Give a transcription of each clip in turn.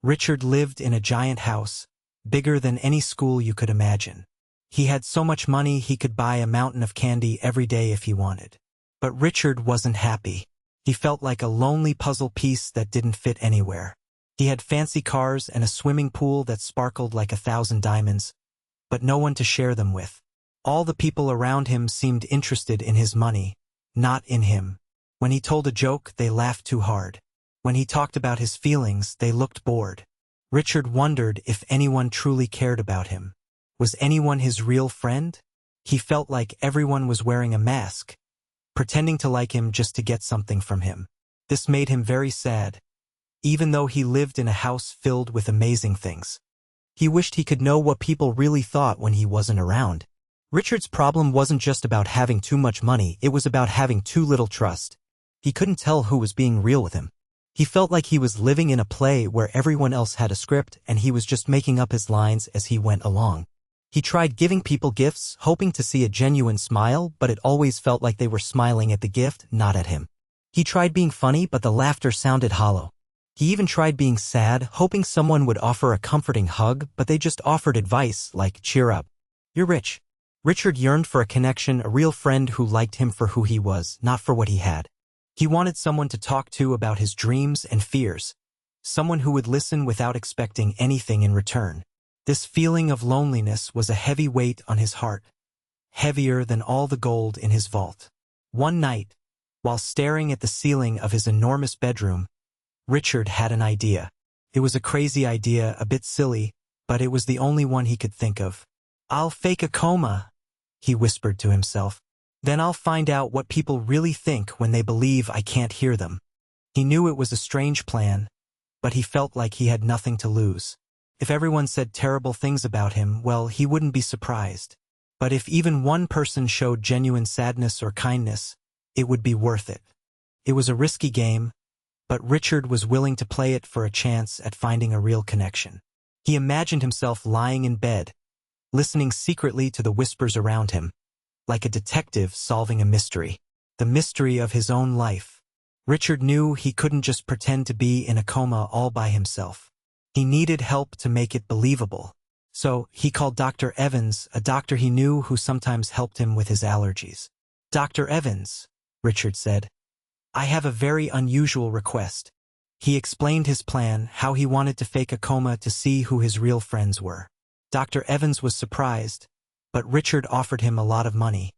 Richard lived in a giant house, bigger than any school you could imagine. He had so much money he could buy a mountain of candy every day if he wanted. But Richard wasn't happy. He felt like a lonely puzzle piece that didn't fit anywhere. He had fancy cars and a swimming pool that sparkled like 1,000 diamonds, but no one to share them with. All the people around him seemed interested in his money, not in him. When he told a joke, they laughed too hard. When he talked about his feelings, they looked bored. Richard wondered if anyone truly cared about him. Was anyone his real friend? He felt like everyone was wearing a mask, pretending to like him just to get something from him. This made him very sad, even though he lived in a house filled with amazing things. He wished he could know what people really thought when he wasn't around. Richard's problem wasn't just about having too much money, it was about having too little trust. He couldn't tell who was being real with him. He felt like he was living in a play where everyone else had a script and he was just making up his lines as he went along. He tried giving people gifts, hoping to see a genuine smile, but it always felt like they were smiling at the gift, not at him. He tried being funny, but the laughter sounded hollow. He even tried being sad, hoping someone would offer a comforting hug, but they just offered advice like, "Cheer up. You're rich." Richard yearned for a connection, a real friend who liked him for who he was, not for what he had. He wanted someone to talk to about his dreams and fears, someone who would listen without expecting anything in return. This feeling of loneliness was a heavy weight on his heart, heavier than all the gold in his vault. One night, while staring at the ceiling of his enormous bedroom, Richard had an idea. It was a crazy idea, a bit silly, but it was the only one he could think of. "I'll fake a coma," he whispered to himself. "Then I'll find out what people really think when they believe I can't hear them." He knew it was a strange plan, but he felt like he had nothing to lose. If everyone said terrible things about him, well, he wouldn't be surprised. But if even one person showed genuine sadness or kindness, it would be worth it. It was a risky game, but Richard was willing to play it for a chance at finding a real connection. He imagined himself lying in bed, listening secretly to the whispers around him, like a detective solving a mystery, the mystery of his own life. Richard knew he couldn't just pretend to be in a coma all by himself. He needed help to make it believable. So he called Dr. Evans, a doctor he knew who sometimes helped him with his allergies. "Dr. Evans," Richard said, "I have a very unusual request." He explained his plan, how he wanted to fake a coma to see who his real friends were. Dr. Evans was surprised, but Richard offered him a lot of money,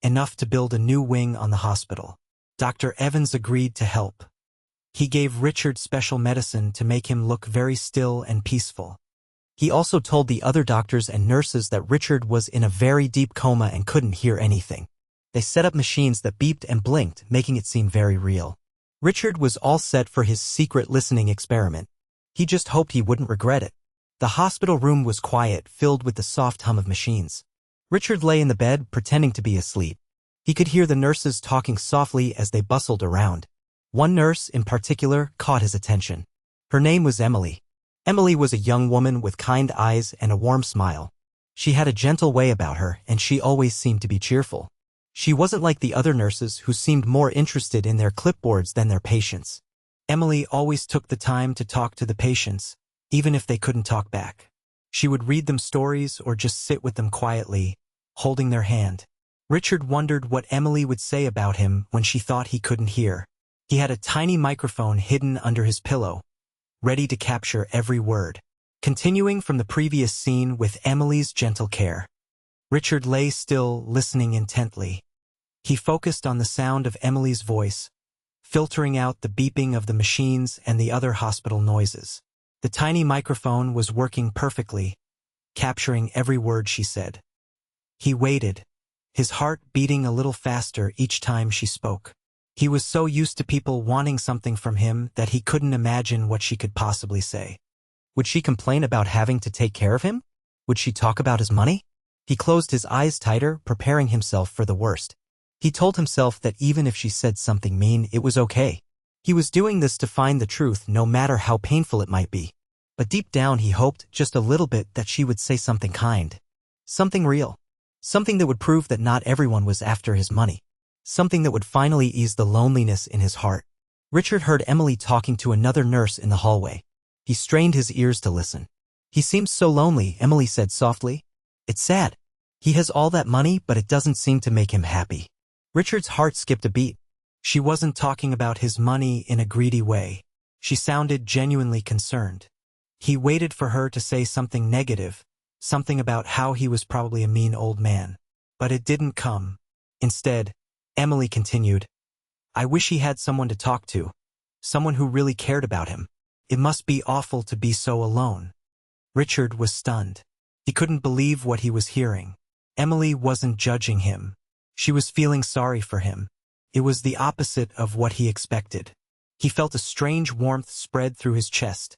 enough to build a new wing on the hospital. Dr. Evans agreed to help. He gave Richard special medicine to make him look very still and peaceful. He also told the other doctors and nurses that Richard was in a very deep coma and couldn't hear anything. They set up machines that beeped and blinked, making it seem very real. Richard was all set for his secret listening experiment. He just hoped he wouldn't regret it. The hospital room was quiet, filled with the soft hum of machines. Richard lay in the bed, pretending to be asleep. He could hear the nurses talking softly as they bustled around. One nurse, in particular, caught his attention. Her name was Emily. Emily was a young woman with kind eyes and a warm smile. She had a gentle way about her, and she always seemed to be cheerful. She wasn't like the other nurses who seemed more interested in their clipboards than their patients. Emily always took the time to talk to the patients, even if they couldn't talk back. She would read them stories or just sit with them quietly, holding their hand. Richard wondered what Emily would say about him when she thought he couldn't hear. He had a tiny microphone hidden under his pillow, ready to capture every word. Continuing from the previous scene with Emily's gentle care, Richard lay still, listening intently. He focused on the sound of Emily's voice, filtering out the beeping of the machines and the other hospital noises. The tiny microphone was working perfectly, capturing every word she said. He waited, his heart beating a little faster each time she spoke. He was so used to people wanting something from him that he couldn't imagine what she could possibly say. Would she complain about having to take care of him? Would she talk about his money? He closed his eyes tighter, preparing himself for the worst. He told himself that even if she said something mean, it was okay. He was doing this to find the truth, no matter how painful it might be. But deep down he hoped, just a little bit, that she would say something kind. Something real. Something that would prove that not everyone was after his money. Something that would finally ease the loneliness in his heart. Richard heard Emily talking to another nurse in the hallway. He strained his ears to listen. "He seems so lonely," Emily said softly. "It's sad. He has all that money, but it doesn't seem to make him happy." Richard's heart skipped a beat. She wasn't talking about his money in a greedy way. She sounded genuinely concerned. He waited for her to say something negative, something about how he was probably a mean old man. But it didn't come. Instead, Emily continued, "I wish he had someone to talk to, someone who really cared about him. It must be awful to be so alone." Richard was stunned. He couldn't believe what he was hearing. Emily wasn't judging him. She was feeling sorry for him. It was the opposite of what he expected. He felt a strange warmth spread through his chest,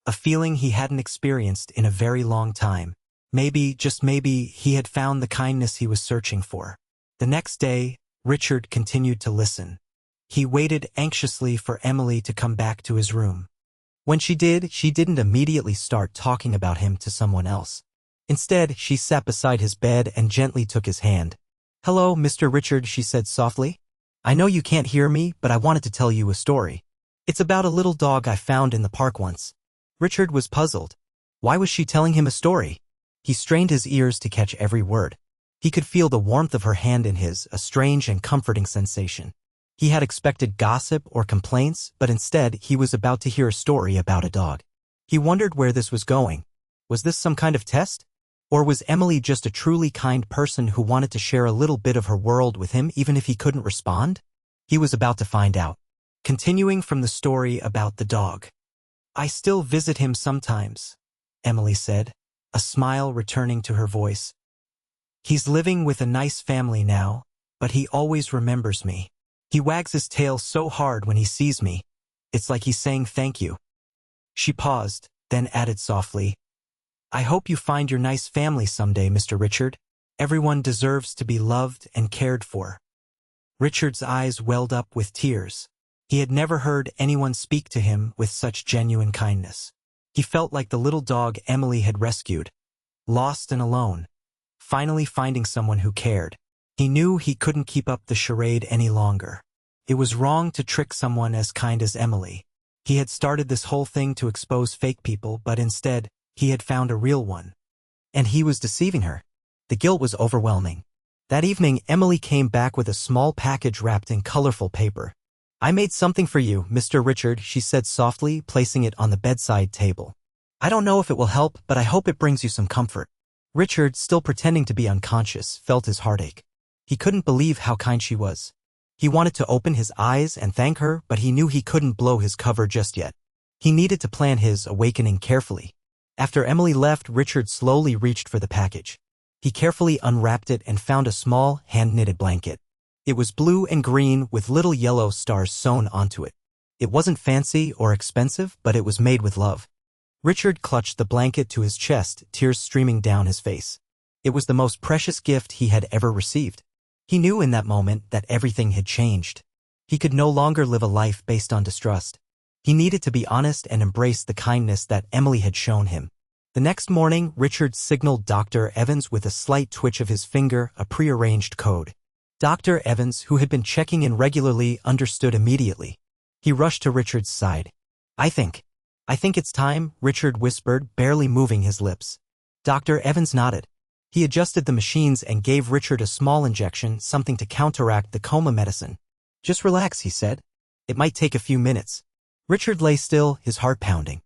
a feeling he hadn't experienced in a very long time. Maybe, just maybe, he had found the kindness he was searching for. The next day, Richard continued to listen. He waited anxiously for Emily to come back to his room. When she did, she didn't immediately start talking about him to someone else. Instead, she sat beside his bed and gently took his hand. "Hello, Mr. Richard," she said softly. "I know you can't hear me, but I wanted to tell you a story. It's about a little dog I found in the park once." Richard was puzzled. Why was she telling him a story? He strained his ears to catch every word. He could feel the warmth of her hand in his, a strange and comforting sensation. He had expected gossip or complaints, but instead he was about to hear a story about a dog. He wondered where this was going. Was this some kind of test? Or was Emily just a truly kind person who wanted to share a little bit of her world with him even if he couldn't respond? He was about to find out. Continuing from the story about the dog. "I still visit him sometimes," Emily said, a smile returning to her voice. "He's living with a nice family now, but he always remembers me. He wags his tail so hard when he sees me. It's like he's saying thank you." She paused, then added softly, "I hope you find your nice family someday, Mr. Richard. Everyone deserves to be loved and cared for." Richard's eyes welled up with tears. He had never heard anyone speak to him with such genuine kindness. He felt like the little dog Emily had rescued, lost and alone, finally finding someone who cared. He knew he couldn't keep up the charade any longer. It was wrong to trick someone as kind as Emily. He had started this whole thing to expose fake people, but instead, he had found a real one. And he was deceiving her. The guilt was overwhelming. That evening, Emily came back with a small package wrapped in colorful paper. "I made something for you, Mr. Richard," she said softly, placing it on the bedside table. "I don't know if it will help, but I hope it brings you some comfort." Richard, still pretending to be unconscious, felt his heartache. He couldn't believe how kind she was. He wanted to open his eyes and thank her, but he knew he couldn't blow his cover just yet. He needed to plan his awakening carefully. After Emily left, Richard slowly reached for the package. He carefully unwrapped it and found a small, hand-knitted blanket. It was blue and green with little yellow stars sewn onto it. It wasn't fancy or expensive, but it was made with love. Richard clutched the blanket to his chest, tears streaming down his face. It was the most precious gift he had ever received. He knew in that moment that everything had changed. He could no longer live a life based on distrust. He needed to be honest and embrace the kindness that Emily had shown him. The next morning, Richard signaled Dr. Evans with a slight twitch of his finger, a prearranged code. Dr. Evans, who had been checking in regularly, understood immediately. He rushed to Richard's side. I think it's time," Richard whispered, barely moving his lips. Dr. Evans nodded. He adjusted the machines and gave Richard a small injection, something to counteract the coma medicine. "Just relax," he said. "It might take a few minutes." Richard lay still, his heart pounding.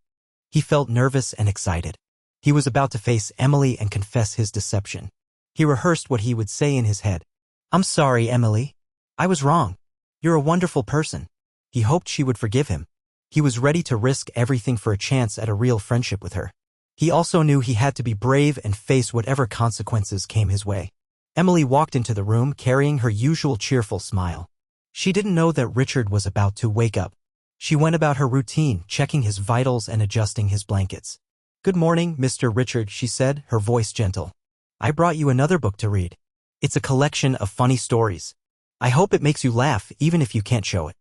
He felt nervous and excited. He was about to face Emily and confess his deception. He rehearsed what he would say in his head. "I'm sorry, Emily. I was wrong. You're a wonderful person." He hoped she would forgive him. He was ready to risk everything for a chance at a real friendship with her. He also knew he had to be brave and face whatever consequences came his way. Emily walked into the room carrying her usual cheerful smile. She didn't know that Richard was about to wake up. She went about her routine, checking his vitals and adjusting his blankets. "Good morning, Mr. Richard," she said, her voice gentle. "I brought you another book to read. It's a collection of funny stories. I hope it makes you laugh, even if you can't show it."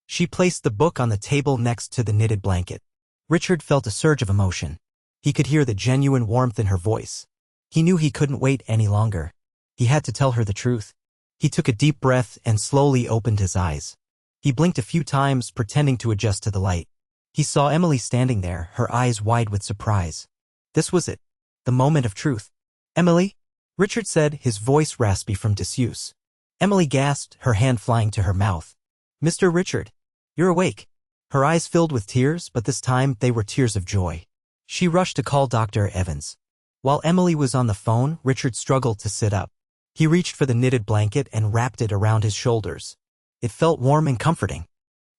She placed the book on the table next to the knitted blanket. Richard felt a surge of emotion. He could hear the genuine warmth in her voice. He knew he couldn't wait any longer. He had to tell her the truth. He took a deep breath and slowly opened his eyes. He blinked a few times, pretending to adjust to the light. He saw Emily standing there, her eyes wide with surprise. This was it. The moment of truth. "Emily?" Richard said, his voice raspy from disuse. Emily gasped, her hand flying to her mouth. "Mr. Richard, you're awake." Her eyes filled with tears, but this time they were tears of joy. She rushed to call Dr. Evans. While Emily was on the phone, Richard struggled to sit up. He reached for the knitted blanket and wrapped it around his shoulders. It felt warm and comforting.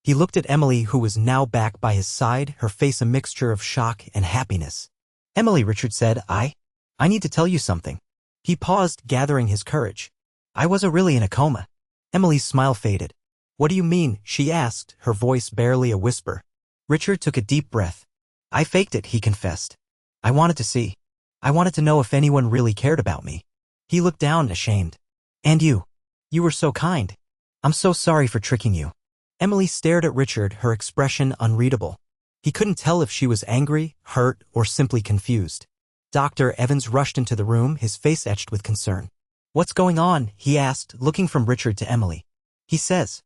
He looked at Emily, who was now back by his side, her face a mixture of shock and happiness. "Emily," Richard said, I need to tell you something." He paused, gathering his courage. "I wasn't really in a coma." Emily's smile faded. "What do you mean?" she asked, her voice barely a whisper. Richard took a deep breath. "I faked it," he confessed. I wanted to know if anyone really cared about me." He looked down, ashamed. "And you were so kind. I'm so sorry for tricking you." Emily stared at Richard, her expression unreadable. He couldn't tell if she was angry, hurt, or simply confused. Dr. Evans rushed into the room, his face etched with concern. "What's going on?" he asked, looking from Richard to Emily. He says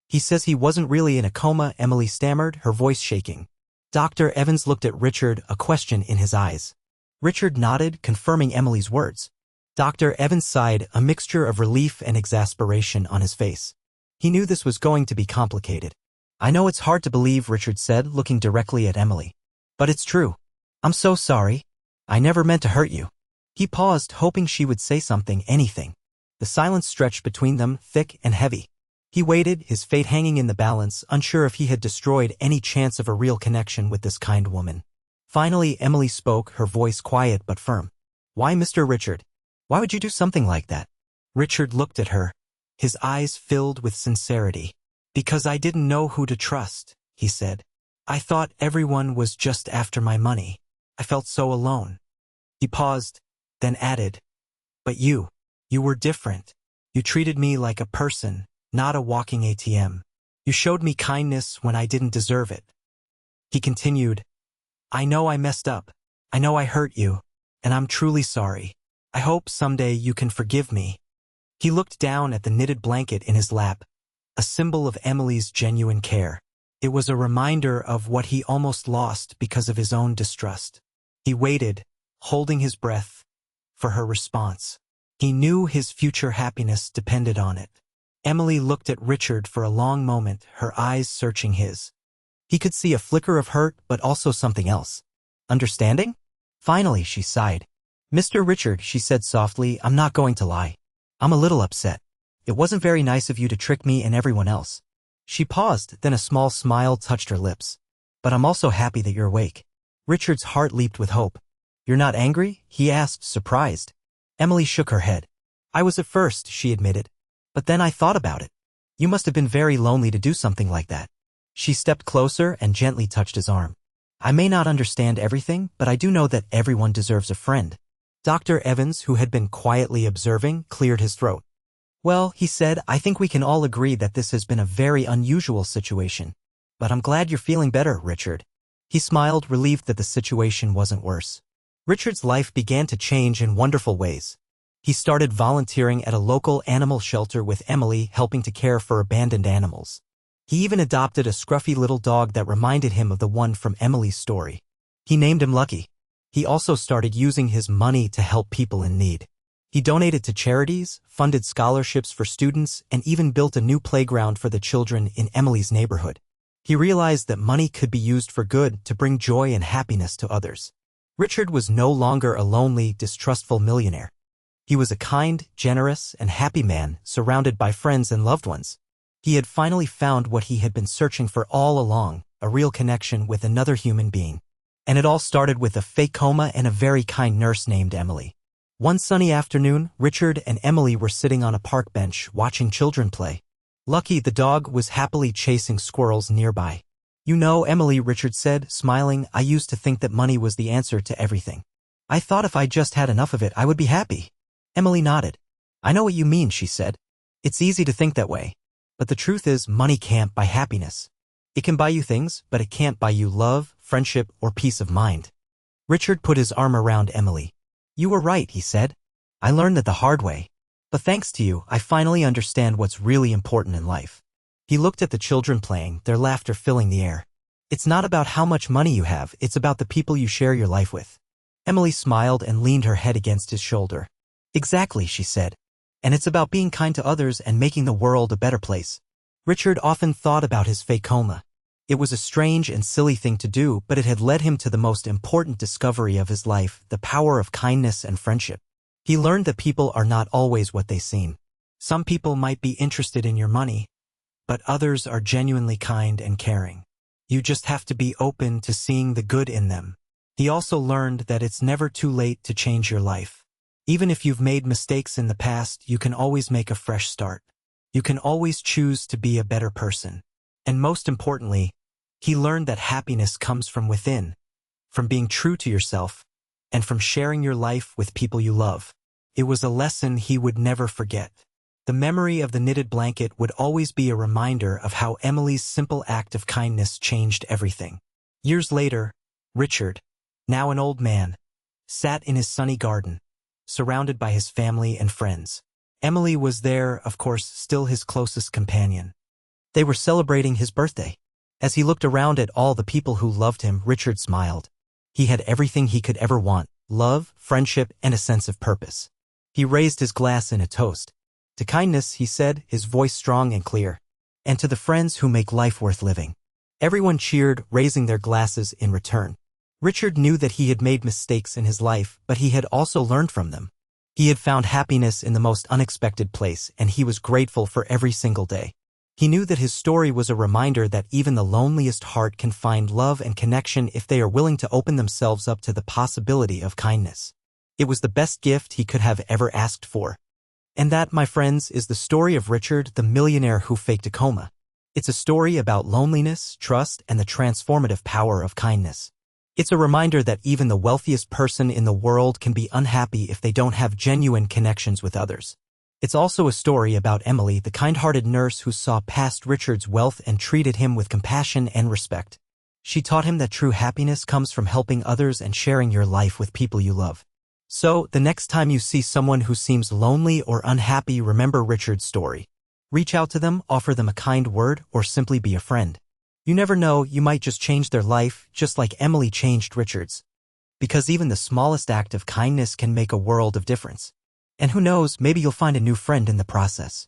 he wasn't really in a coma," Emily stammered, her voice shaking. Dr. Evans looked at Richard, a question in his eyes. Richard nodded, confirming Emily's words. Dr. Evans sighed, a mixture of relief and exasperation on his face. He knew this was going to be complicated. "I know it's hard to believe," Richard said, looking directly at Emily. "But it's true. I'm so sorry. I never meant to hurt you." He paused, hoping she would say something, anything. The silence stretched between them, thick and heavy. He waited, his fate hanging in the balance, unsure if he had destroyed any chance of a real connection with this kind woman. Finally, Emily spoke, her voice quiet but firm. "Why, Mr. Richard? Why would you do something like that?" Richard looked at her, his eyes filled with sincerity. "Because I didn't know who to trust," he said. "I thought everyone was just after my money. I felt so alone." He paused, then added, "But you were different. You treated me like a person, not a walking ATM. You showed me kindness when I didn't deserve it." He continued, "I know I messed up. I know I hurt you, and I'm truly sorry. I hope someday you can forgive me." He looked down at the knitted blanket in his lap, a symbol of Emily's genuine care. It was a reminder of what he almost lost because of his own distrust. He waited, holding his breath, for her response. He knew his future happiness depended on it. Emily looked at Richard for a long moment, her eyes searching his. He could see a flicker of hurt, but also something else. "Understanding?" Finally, she sighed. "Mr. Richard," she said softly, "I'm not going to lie. I'm a little upset. It wasn't very nice of you to trick me and everyone else." She paused, then a small smile touched her lips. "But I'm also happy that you're awake." Richard's heart leaped with hope. "You're not angry?" he asked, surprised. Emily shook her head. "I was at first," she admitted. "But then I thought about it. You must have been very lonely to do something like that." She stepped closer and gently touched his arm. "I may not understand everything, but I do know that everyone deserves a friend." Dr. Evans, who had been quietly observing, cleared his throat. "Well," he said, "I think we can all agree that this has been a very unusual situation. But I'm glad you're feeling better, Richard." He smiled, relieved that the situation wasn't worse. Richard's life began to change in wonderful ways. He started volunteering at a local animal shelter with Emily, helping to care for abandoned animals. He even adopted a scruffy little dog that reminded him of the one from Emily's story. He named him Lucky. He also started using his money to help people in need. He donated to charities, funded scholarships for students, and even built a new playground for the children in Emily's neighborhood. He realized that money could be used for good, to bring joy and happiness to others. Richard was no longer a lonely, distrustful millionaire. He was a kind, generous, and happy man, surrounded by friends and loved ones. He had finally found what he had been searching for all along, a real connection with another human being. And it all started with a fake coma and a very kind nurse named Emily. One sunny afternoon, Richard and Emily were sitting on a park bench, watching children play. Lucky, the dog, was happily chasing squirrels nearby. "You know, Emily," Richard said, smiling, "I used to think that money was the answer to everything. I thought if I just had enough of it, I would be happy." Emily nodded. "I know what you mean," she said. "It's easy to think that way. But the truth is, money can't buy happiness. It can buy you things, but it can't buy you love, friendship, or peace of mind." Richard put his arm around Emily. "You were right," he said. "I learned that the hard way. But thanks to you, I finally understand what's really important in life." He looked at the children playing, their laughter filling the air. It's not about how much money you have, it's about the people you share your life with. Emily smiled and leaned her head against his shoulder. Exactly, she said. And it's about being kind to others and making the world a better place. Richard often thought about his fake coma. It was a strange and silly thing to do, but it had led him to the most important discovery of his life, the power of kindness and friendship. He learned that people are not always what they seem. Some people might be interested in your money, but others are genuinely kind and caring. You just have to be open to seeing the good in them. He also learned that it's never too late to change your life. Even if you've made mistakes in the past, you can always make a fresh start. You can always choose to be a better person. And most importantly, he learned that happiness comes from within, from being true to yourself, and from sharing your life with people you love. It was a lesson he would never forget. The memory of the knitted blanket would always be a reminder of how Emily's simple act of kindness changed everything. Years later, Richard, now an old man, sat in his sunny garden, surrounded by his family and friends. Emily was there, of course, still his closest companion. They were celebrating his birthday. As he looked around at all the people who loved him, Richard smiled. He had everything he could ever want: love, friendship, and a sense of purpose. He raised his glass in a toast. To kindness, he said, his voice strong and clear. And to the friends who make life worth living. Everyone cheered, raising their glasses in return. Richard knew that he had made mistakes in his life, but he had also learned from them. He had found happiness in the most unexpected place, and he was grateful for every single day. He knew that his story was a reminder that even the loneliest heart can find love and connection if they are willing to open themselves up to the possibility of kindness. It was the best gift he could have ever asked for. And that, my friends, is the story of Richard, the millionaire who faked a coma. It's a story about loneliness, trust, and the transformative power of kindness. It's a reminder that even the wealthiest person in the world can be unhappy if they don't have genuine connections with others. It's also a story about Emily, the kind-hearted nurse who saw past Richard's wealth and treated him with compassion and respect. She taught him that true happiness comes from helping others and sharing your life with people you love. So, the next time you see someone who seems lonely or unhappy, remember Richard's story. Reach out to them, offer them a kind word, or simply be a friend. You never know, you might just change their life, just like Emily changed Richard's. Because even the smallest act of kindness can make a world of difference. And who knows, maybe you'll find a new friend in the process.